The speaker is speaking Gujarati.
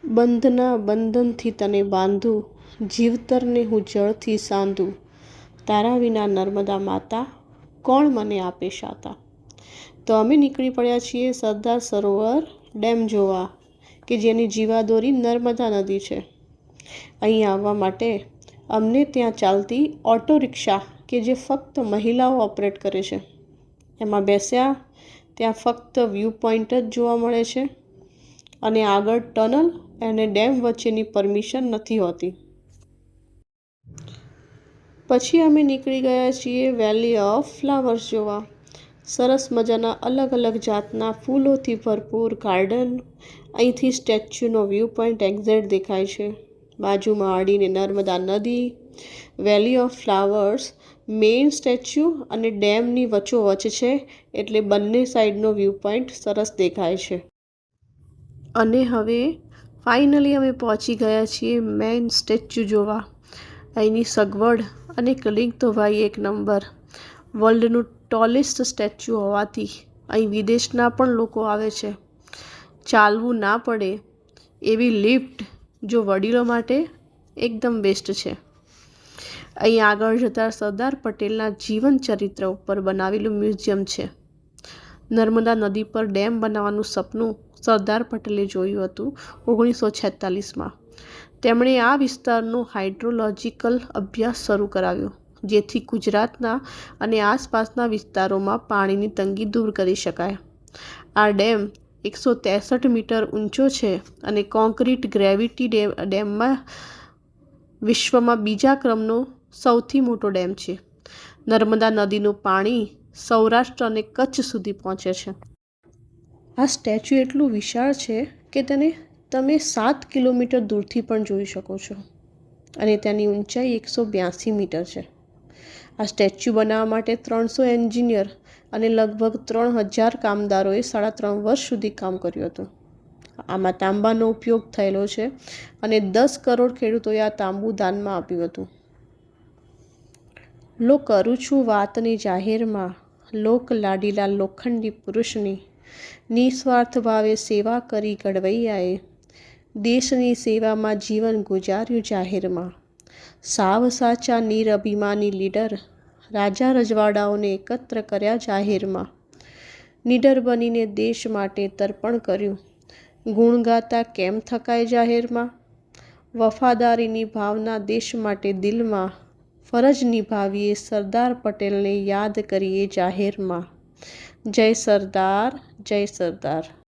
બંધના બંધનથી તને બાંધું, જીવતરને હું જળથી સાંધું, તારા વિના નર્મદા માતા કોણ મને આપે શાતા. તો અમે નીકળી પડ્યા છીએ સરદાર સરોવર ડેમ જોવા, કે જેની જીવાદોરી નર્મદા નદી છે. અહીં આવવા માટે અમને ત્યાં ચાલતી ઓટો રિક્ષા, કે જે ફક્ત મહિલાઓ ઓપરેટ કરે છે, એમાં બેસ્યા. ત્યાં ફક્ત વ્યૂ પોઈન્ટ જ જોવા મળે છે અને આગળ ટનલ અને ડેમ વચ્ચેની પરમિશન નથી હોતી. પછી અમે નીકળી ગયા છીએ વેલી ઓફ ફ્લાવર્સ જોવા. સરસ મજાના અલગ અલગ જાતના ફૂલોથી ભરપૂર ગાર્ડન. અહીંથી સ્ટેચ્યુનો વ્યૂ પોઈન્ટ એક્ઝેક્ટ દેખાય છે. બાજુમાં આડીને નર્મદા નદી, વેલી ઓફ ફ્લાવર્સ, મેઇન સ્ટેચ્યુ અને ડેમની વચ્ચોવચ્ચ છે, એટલે બંને સાઈડનો વ્યૂ પોઈન્ટ સરસ દેખાય છે. અને હવે ફાઇનલી અમે પહોંચી ગયા છીએ મેઇન સ્ટેચ્યુ જોવા. અહીંની સગવડ અને ક્લિક તો ભાઈ એક નંબર. વર્લ્ડનું ટોલેસ્ટ સ્ટેચ્યુ હોવાથી અહીં વિદેશના પણ લોકો આવે છે. ચાલવું ના પડે એવી લિફ્ટ જો વડીલો માટે એકદમ બેસ્ટ છે. અહીં આગળ જતાં સરદાર પટેલના જીવન ચરિત્ર ઉપર બનાવેલું મ્યુઝિયમ છે. નર્મદા નદી પર ડેમ બનાવવાનું સપનું સરદાર પટેલે જોયું હતું 1946માં. તેમણે આ વિસ્તારનો હાઇડ્રોલોજિકલ અભ્યાસ શરૂ કરાવ્યો, જેથી ગુજરાતના અને આસપાસના વિસ્તારોમાં પાણીની તંગી દૂર કરી શકાય. આ ડેમ 163 મીટર ઊંચો છે અને કોન્ક્રીટ ગ્રેવિટી ડેમમાં વિશ્વમાં બીજા ક્રમનો સૌથી મોટો ડેમ છે. નર્મદા નદીનું પાણી સૌરાષ્ટ્ર અને કચ્છ સુધી પહોંચે છે. આ સ્ટેચ્યુ એટલું વિશાળ છે કે તેને તમે 7 કિલોમીટર દૂરથી પણ જોઈ શકો છો અને તેની ઊંચાઈ 182 મીટર છે. આ સ્ટેચ્યુ બનાવવા માટે 300 એન્જિનિયર અને લગભગ 3000 કામદારોએ 3.5 વર્ષ સુધી કામ કર્યું હતું. આમાં તાંબાનો ઉપયોગ થયેલો છે અને 10 કરોડ ખેડૂતોએ આ તાંબુ દાનમાં આપ્યું હતું. લો કરું છું વાતની જાહેરમાં, લોક લાડીલા લોખંડી પુરુષની, નિસ્વાર્થ ભાવે સેવા કરી ઘડવૈયાએ, દેશની સેવામાં જીવન ગુજાર્યું જાહેરમાં. સાવ સાચા નિરઅભિમાની લીડર, રાજા રજવાડાઓને એકત્ર કર્યા જાહેરમાં. નીડર બનીને દેશ માટે તર્પણ કર્યું, ગુણ ગાતા કેમ થકાય જાહેરમાં. વફાદારીની ભાવના દેશ માટે દિલમાં, ફરજ નિભાવીએ સરદાર પટેલને યાદ કરીએ જાહેરમાં. જય સરદાર, જય સરદાર.